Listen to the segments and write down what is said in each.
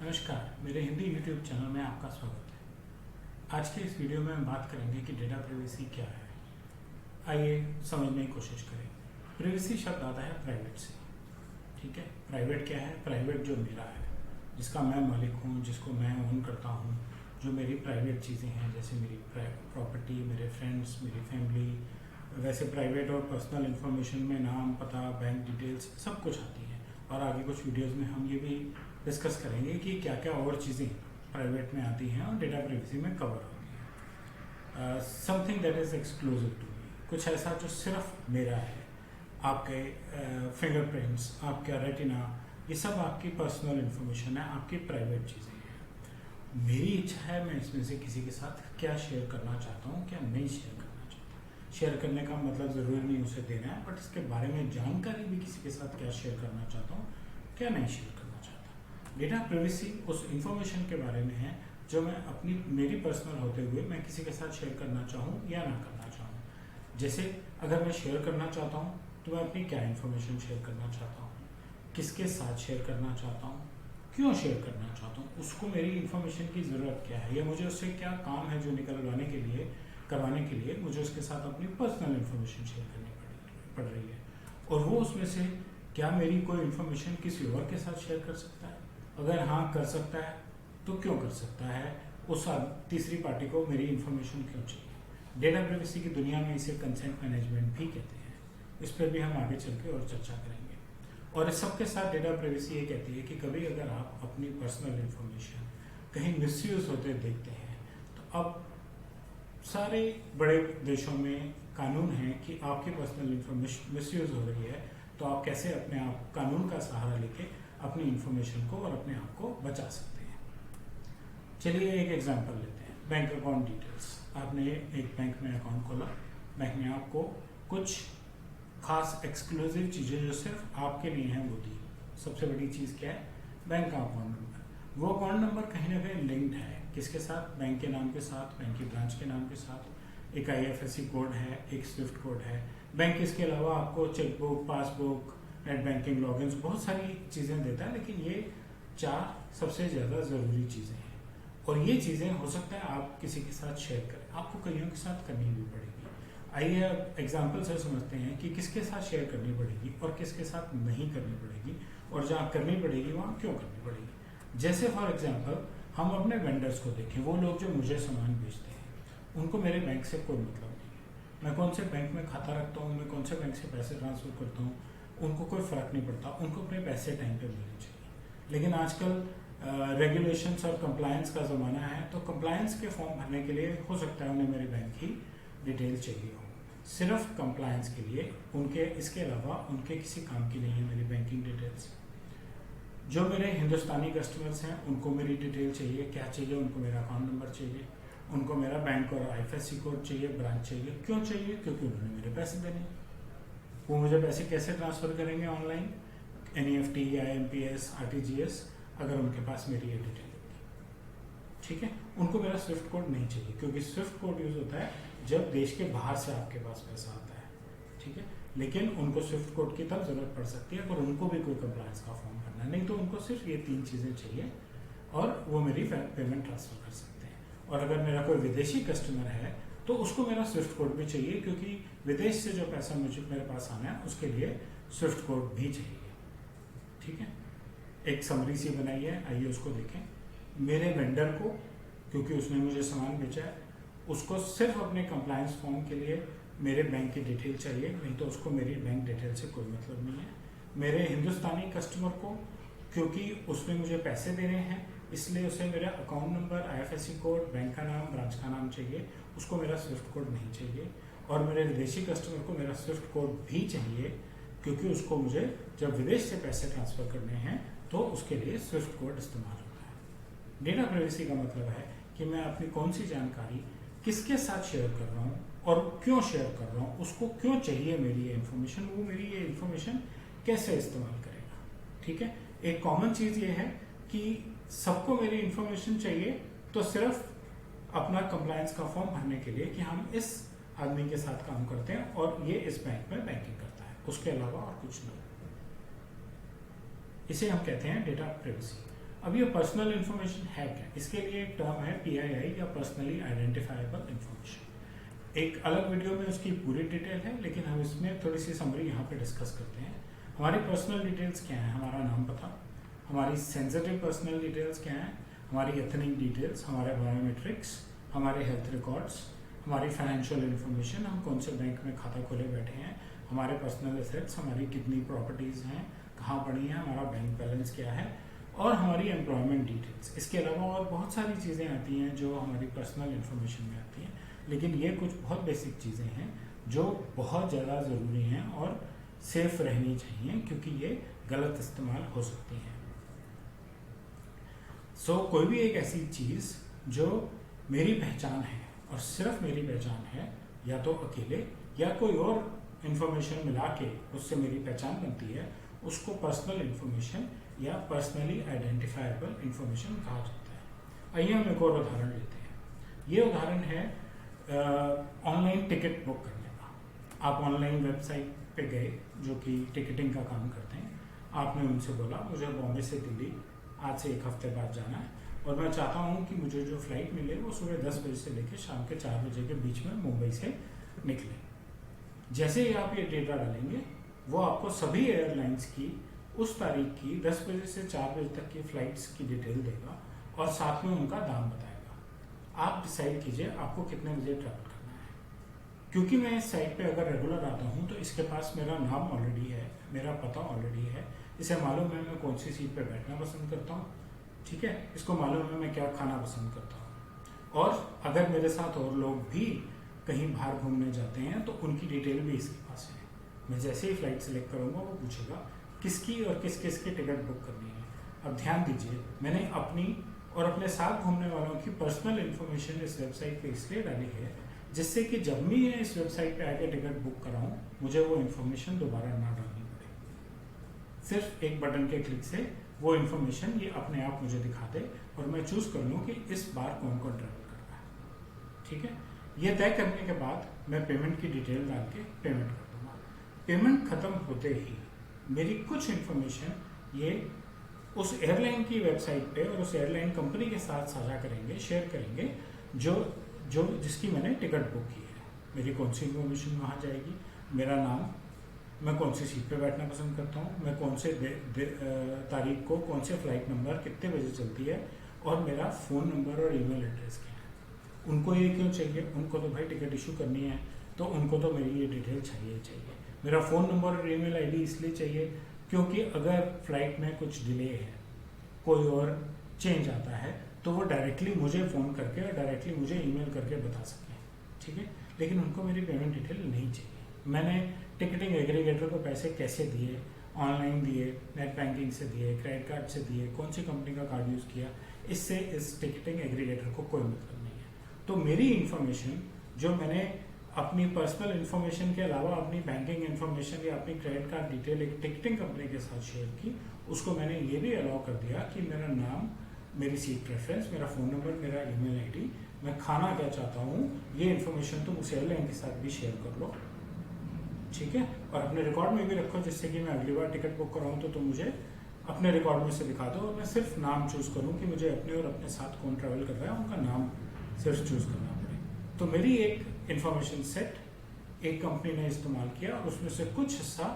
नमस्कार, मेरे Hindi YouTube channel में आपका स्वागत है। आज के इस वीडियो में हम बात करेंगे कि डेटा प्राइवेसी क्या है। आइए समझने की कोशिश करें। प्राइवेसी शब्द आता है प्राइवेट से। ठीक है, प्राइवेट क्या है? प्राइवेट जो मेरा है, जिसका मैं मालिक हूँ, जिसको मैं ओन करता हूँ, जो मेरी प्राइवेट चीज़ें हैं, जैसे मेरी प्रॉपर्टी, मेरे फ्रेंड्स, मेरी फैमिली। वैसे प्राइवेट और पर्सनल इन्फॉर्मेशन में नाम, पता, बैंक डिटेल्स सब कुछ आती है। और आगे कुछ वीडियोस में हम ये भी डिस्कस करेंगे कि क्या क्या और चीज़ें प्राइवेट में आती हैं और डेटा प्राइवेसी में कवर होती हैं। Something that is exclusive to me, कुछ ऐसा जो सिर्फ मेरा है। आपके फिंगरप्रिंट्स, आपका रेटिना, ये सब आपकी पर्सनल इन्फॉर्मेशन है, आपकी प्राइवेट चीज़ें हैं। मेरी इच्छा है मैं इसमें से किसी के साथ क्या शेयर करना चाहता हूँ, क्या नहीं शेयर करना चाहता हूँ। शेयर करने का मतलब ज़रूरी नहीं उसे देना है, बट इसके बारे में जानकारी भी किसी के साथ क्या शेयर करना चाहता हूँ, क्या नहीं शेयर करना चाहता। डेटा प्राइवेसी उस इंफॉर्मेशन के बारे में है जो मैं मेरी पर्सनल होते हुए मैं किसी के साथ शेयर करना चाहूँ या ना करना चाहूँ। जैसे अगर मैं शेयर करना चाहता हूँ तो मैं अपनी क्या इन्फॉर्मेशन शेयर करना चाहता हूँ, किसके साथ शेयर करना चाहता हूँ, क्यों शेयर करना चाहता हूँ, उसको मेरी इन्फॉर्मेशन की ज़रूरत क्या है, या मुझे उससे क्या काम है जो करवाने के लिए मुझे उसके साथ अपनी पर्सनल इन्फॉर्मेशन शेयर करनी पड़ रही है। और वो उसमें से क्या मेरी कोई इन्फॉर्मेशन किसी और के साथ शेयर कर सकता है? अगर हाँ कर सकता है तो क्यों कर सकता है? उस तीसरी पार्टी को मेरी इन्फॉर्मेशन क्यों चाहिए? डेटा प्राइवेसी की दुनिया में इसे कंसेंट मैनेजमेंट भी कहते हैं। इस पर भी हम आगे चल के और चर्चा करेंगे। और इस सबके साथ डेटा प्राइवेसी ये कहती है कि कभी अगर आप अपनी पर्सनल इन्फॉर्मेशन कहीं मिसयूज होते देखते हैं, तो अब सारे बड़े देशों में कानून है कि आपकी पर्सनल इन्फॉर्मेशन मिसयूज हो रही है, तो आप कैसे अपने आप कानून का सहारा लेके अपनी इन्फॉर्मेशन को और अपने आप को बचा सकते हैं। चलिए एक एग्जांपल लेते हैं। Bank account details. आपने एक बैंक में अकाउंट खोला, बैंक ने आपको कुछ खास एक्सक्लूसिव चीज़ें जो सिर्फ आपके लिए हैं वो दी। सबसे बड़ी चीज़ क्या है? बैंक का अकाउंट नंबर। वो अकाउंट नंबर कहीं ना कहीं लिंक्ड है किसके साथ? बैंक के नाम के साथ, बैंक की ब्रांच के नाम के साथ। एक IFSC कोड है, एक स्विफ्ट कोड है। बैंक इसके अलावा आपको chequebook, passbook, net banking, logins, बहुत सारी चीज़ें देता है, लेकिन ये 4 सबसे ज़्यादा ज़रूरी चीज़ें हैं। और ये चीज़ें हो सकता है आप किसी के साथ शेयर करें, आपको कईयों के साथ करनी भी पड़ेगी। आइए अब एग्जाम्पल से समझते हैं कि किसके साथ शेयर करनी पड़ेगी और किसके साथ नहीं करनी पड़ेगी, और जहाँ करनी पड़ेगी वहाँ क्यों करनी पड़ेगी। जैसे फॉर एग्जाम्पल हम अपने वेंडर्स को देखें, वो लोग जो मुझे सामान बेचते हैं, उनको मेरे बैंक से कोई मतलब नहीं है। मैं कौन से बैंक में खाता रखता हूँ, मैं कौन से बैंक से पैसे ट्रांसफ़र करता हूँ, उनको कोई फ़र्क नहीं पड़ता। उनको अपने पैसे टाइम पे मिलने चाहिए। लेकिन आजकल रेगुलेशंस और कंप्लायंस का ज़माना है, तो कंप्लायंस के फॉर्म भरने के लिए हो सकता है उन्हें मेरे बैंक की डिटेल चाहिए हो, सिर्फ कंप्लायंस के लिए। उनके इसके अलावा उनके किसी काम की नहीं है मेरी बैंकिंग डिटेल्स। जो मेरे हिंदुस्तानी कस्टमर्स हैं उनको मेरी डिटेल चाहिए। क्या चाहिए? उनको मेरा अकाउंट नंबर चाहिए, उनको मेरा बैंक और IFSC कोड चाहिए, ब्रांच चाहिए। क्यों चाहिए? क्योंकि उन्होंने मेरे पैसे देने हैं। वो मुझे पैसे कैसे ट्रांसफ़र करेंगे? ऑनलाइन, NEFT, IMPS, RTGS, अगर उनके पास मेरी ये डिटेल होगी। ठीक है, उनको मेरा स्विफ्ट कोड नहीं चाहिए, क्योंकि स्विफ्ट कोड यूज़ होता है जब देश के बाहर से आपके पास पैसा आता है। ठीक है, लेकिन उनको स्विफ्ट कोड की तब ज़रूरत पड़ सकती है अगर उनको भी कोई कंप्लायंस का फॉर्म भरना है, नहीं तो उनको सिर्फ ये 3 चीज़ें चाहिए और वो मेरी पेमेंट ट्रांसफ़र कर सकते हैं। और अगर मेरा कोई विदेशी कस्टमर है तो उसको मेरा स्विफ्ट कोड भी चाहिए, क्योंकि विदेश से जो पैसा मेरे पास आना है उसके लिए स्विफ्ट कोड भी चाहिए। ठीक है, एक समरी सी बनाई है, आइए उसको देखें। मेरे वेंडर को, क्योंकि उसने मुझे सामान बेचा है, उसको सिर्फ अपने कंप्लायंस फॉर्म के लिए मेरे बैंक की डिटेल चाहिए, नहीं तो उसको मेरी बैंक डिटेल से कोई मतलब नहीं है। मेरे हिंदुस्तानी कस्टमर को, क्योंकि उसने मुझे पैसे देने हैं, इसलिए उसे मेरा account number, IFSC code, bank का नाम, ब्रांच का नाम चाहिए, उसको मेरा स्विफ्ट कोड नहीं चाहिए। और मेरे विदेशी कस्टमर को मेरा स्विफ्ट कोड भी चाहिए, क्योंकि उसको मुझे जब विदेश से पैसे ट्रांसफ़र करने हैं तो उसके लिए स्विफ्ट कोड इस्तेमाल होता है। डेटा प्राइवेसी का मतलब है कि मैं अपनी कौन सी जानकारी किसके साथ शेयर कर रहा हूँ और क्यों शेयर कर रहा हूँ, उसको क्यों चाहिए मेरी ये इन्फॉर्मेशन, वो मेरी ये इन्फॉर्मेशन कैसे इस्तेमाल करेगा। ठीक है, एक कॉमन चीज़ ये है कि सबको मेरी इन्फॉर्मेशन चाहिए, तो सिर्फ अपना कंप्लायंस का फॉर्म भरने के लिए कि हम इस आदमी के साथ काम करते हैं और ये इस बैंक में बैंकिंग करता है, उसके अलावा और कुछ नहीं। इसे हम कहते हैं डेटा प्राइवेसी। अब ये पर्सनल इन्फॉर्मेशन है क्या? इसके लिए एक टर्म है PII या पर्सनली आइडेंटिफाइबल इन्फॉर्मेशन। एक अलग वीडियो में उसकी पूरी डिटेल है, लेकिन हम इसमें थोड़ी सी समरी यहाँ पे डिस्कस करते हैं। हमारी पर्सनल डिटेल्स क्या है? हमारा नाम पता, हमारी सेंसिटिव पर्सनल डिटेल्स क्या है, हमारी एथनिक डिटेल्स, हमारे बायोमेट्रिक्स, हमारे हेल्थ रिकॉर्ड्स, हमारी फाइनेंशियल इन्फॉर्मेशन, हम कौन से बैंक में खाता खोले बैठे हैं, हमारे पर्सनल एसेट्स, हमारी कितनी प्रॉपर्टीज हैं, कहाँ पड़ी हैं, हमारा बैंक बैलेंस क्या है, और हमारी एम्प्लॉयमेंट डिटेल्स। इसके अलावा और बहुत सारी चीज़ें आती हैं जो हमारी पर्सनल इन्फॉर्मेशन में आती हैं, लेकिन ये कुछ बहुत बेसिक चीज़ें हैं जो बहुत ज़्यादा ज़रूरी हैं और सेफ रहनी चाहिए, क्योंकि ये गलत इस्तेमाल हो सकती हैं। कोई भी एक ऐसी चीज़ जो मेरी पहचान है और सिर्फ मेरी पहचान है, या तो अकेले या कोई और इन्फॉर्मेशन मिला के उससे मेरी पहचान बनती है, उसको पर्सनल इन्फॉर्मेशन या पर्सनली आइडेंटिफाइबल इन्फॉर्मेशन कहा जाता है। आइए हम एक और उदाहरण लेते हैं। ये उदाहरण है ऑनलाइन टिकट बुक करने का। आप ऑनलाइन वेबसाइट पे गए जो कि टिकटिंग का काम करते हैं, आपने उनसे बोला मुझे बॉम्बे से दिल्ली आज से 1 हफ्ते बाद जाना है और मैं चाहता हूँ कि मुझे जो फ्लाइट मिले वो सुबह 10 बजे से लेकर शाम के 4 बजे के बीच में मुंबई से निकले। जैसे ही आप ये डेटा डालेंगे, वो आपको सभी एयरलाइंस की उस तारीख की 10 बजे से 4 बजे तक की फ्लाइट्स की डिटेल देगा और साथ में उनका दाम बताएगा। आप डिसाइड कीजिए आपको कितने बजे ट्रैवल करना है। क्योंकि मैं इस साइट पे अगर रेगुलर आता हूँ तो इसके पास मेरा नाम ऑलरेडी है, मेरा पता ऑलरेडी है, इसे मालूम है मैं कौन सी सीट पे बैठना पसंद करता हूँ, ठीक है, इसको मालूम है मैं क्या खाना पसंद करता हूँ। और अगर मेरे साथ और लोग भी कहीं बाहर घूमने जाते हैं तो उनकी डिटेल भी इसके पास है। मैं जैसे ही फ्लाइट सेलेक्ट करूँगा वो पूछेगा किसकी और किस किस की टिकट बुक करनी है। अब ध्यान दीजिए, मैंने अपनी और अपने साथ घूमने वालों की पर्सनल इन्फॉर्मेशन इस वेबसाइट पे इसलिए डाली है जिससे कि जब भी मैं इस वेबसाइट पे आके टिकट बुक कराऊं, मुझे वो इन्फॉर्मेशन दोबारा ना डालनी पड़े। सिर्फ एक बटन के क्लिक से वो इन्फॉर्मेशन ये अपने आप मुझे दिखा दे और मैं चूज कर लूँ कि इस बार कौन कौन ट्रैवल कर रहा है। ठीक है, ये तय करने के बाद मैं पेमेंट की डिटेल डाल के पेमेंट कर दूंगा। पेमेंट खत्म होते ही मेरी कुछ इन्फॉर्मेशन ये उस एयरलाइन की वेबसाइट पे और उस एयरलाइन कंपनी के साथ साझा करेंगे, शेयर करेंगे, जो जिसकी मैंने टिकट बुक की है। मेरी कौन सी इन्फॉर्मेशन वहाँ जाएगी, मेरा नाम, मैं कौन सी सीट पे बैठना पसंद करता हूँ, मैं कौन से तारीख को कौन से फ्लाइट नंबर कितने बजे चलती है, और मेरा फ़ोन नंबर और ईमेल एड्रेस क्या है। उनको ये क्यों चाहिए? उनको तो भाई टिकट इशू करनी है, तो उनको तो मेरी ये डिटेल चाहिए चाहिए। मेरा फ़ोन नंबर और ईमेल आईडी इसलिए चाहिए क्योंकि अगर फ्लाइट में कुछ डिले है, कोई और चेंज आता है, तो वो डायरेक्टली मुझे फ़ोन करके और डायरेक्टली मुझे ईमेल करके बता सकें। ठीक है, लेकिन उनको मेरी पेमेंट डिटेल नहीं चाहिए। मैंने टिकटिंग एग्रीगेटर को पैसे कैसे दिए, ऑनलाइन दिए, नेट बैंकिंग से दिए, क्रेडिट कार्ड से दिए, कौन सी कंपनी का कार्ड यूज़ किया, इससे इस टिकटिंग एग्रीगेटर को कोई मतलब नहीं है। तो मेरी इन्फॉर्मेशन जो मैंने अपनी पर्सनल इन्फॉर्मेशन के अलावा अपनी बैंकिंग इन्फॉर्मेशन या अपनी क्रेडिट कार्ड डिटेल एक टिकटिंग कंपनी के साथ शेयर की, उसको मैंने ये भी अलाउ कर दिया कि मेरा नाम, मेरी सीट प्रेफरेंस, मेरा फ़ोन नंबर, मेरा ईमेल आईडी, मैं खाना क्या चाहता हूँ, ये इन्फॉर्मेशन तुम उस एयरलाइन के साथ भी शेयर कर लो। ठीक है, और अपने रिकॉर्ड में भी रखो, जिससे कि मैं अगली बार टिकट बुक कराऊँ तो तुम मुझे अपने रिकॉर्ड में से दिखा दो और मैं सिर्फ नाम चूज़ करूँ कि मुझे अपने और अपने साथ कौन ट्रैवल कर रहा है, उनका नाम सिर्फ चूज़ करना पड़े। तो मेरी एक इन्फॉर्मेशन सेट एक कंपनी ने इस्तेमाल किया और उसमें से कुछ हिस्सा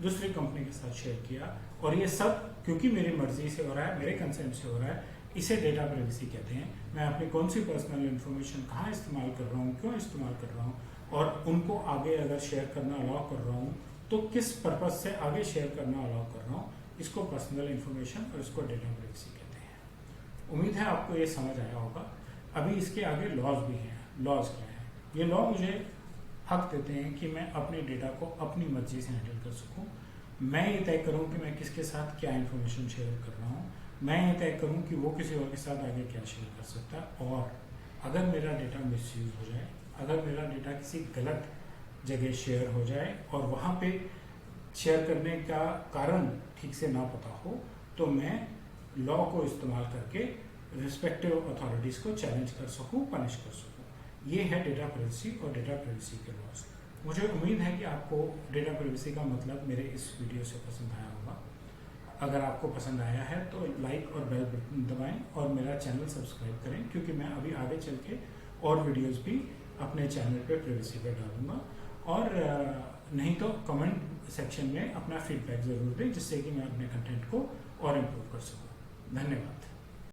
दूसरी कंपनी के साथ शेयर किया, और ये सब क्योंकि मेरी मर्जी से हो रहा है, मेरे कंसेंट से हो रहा है, इसे डेटा प्राइवेसी कहते हैं। मैं अपनी कौन सी पर्सनल इन्फॉर्मेशन कहाँ इस्तेमाल कर रहा हूँ, क्यों इस्तेमाल कर रहा हूँ, और उनको आगे अगर शेयर करना अलाउ कर रहा हूँ तो किस पर्पज से आगे शेयर करना अलाउ कर रहा हूँ, इसको पर्सनल इन्फॉर्मेशन और इसको डेटा प्राइवेसी कहते हैं। उम्मीद है आपको ये समझ आया होगा। अभी इसके आगे लॉज भी हैं। लॉज क्या है? ये लॉ मुझे हक देते हैं कि मैं अपने डेटा को अपनी मर्जी से हैंडल कर सकूं। मैं ये तय करूं कि मैं किसके साथ क्या इन्फॉर्मेशन शेयर कर रहा हूं। मैं ये तय करूं कि वो किसी और के साथ आगे क्या शेयर कर सकता है, और अगर मेरा डेटा मिसयूज हो जाए, अगर मेरा डेटा किसी गलत जगह शेयर हो जाए और वहाँ पे शेयर करने का कारण ठीक से ना पता हो, तो मैं लॉ को इस्तेमाल करके रिस्पेक्टिव अथॉरिटीज़ को चैलेंज कर सकूं, पनिश कर सकूं। ये है डेटा प्राइवेसी और डेटा प्राइवेसी के लॉज। मुझे उम्मीद है कि आपको डेटा प्राइवेसी का मतलब मेरे इस वीडियो से पसंद आया होगा। अगर आपको पसंद आया है तो लाइक और बेल बटन दबाएं और मेरा चैनल सब्सक्राइब करें, क्योंकि मैं अभी आगे चल के और वीडियोस भी अपने चैनल पे प्राइवेसी पे डालूंगा। और नहीं तो कमेंट सेक्शन में अपना फीडबैक ज़रूर दें, जिससे कि मैं अपने कंटेंट को और इम्प्रूव कर सकूँ। धन्यवाद।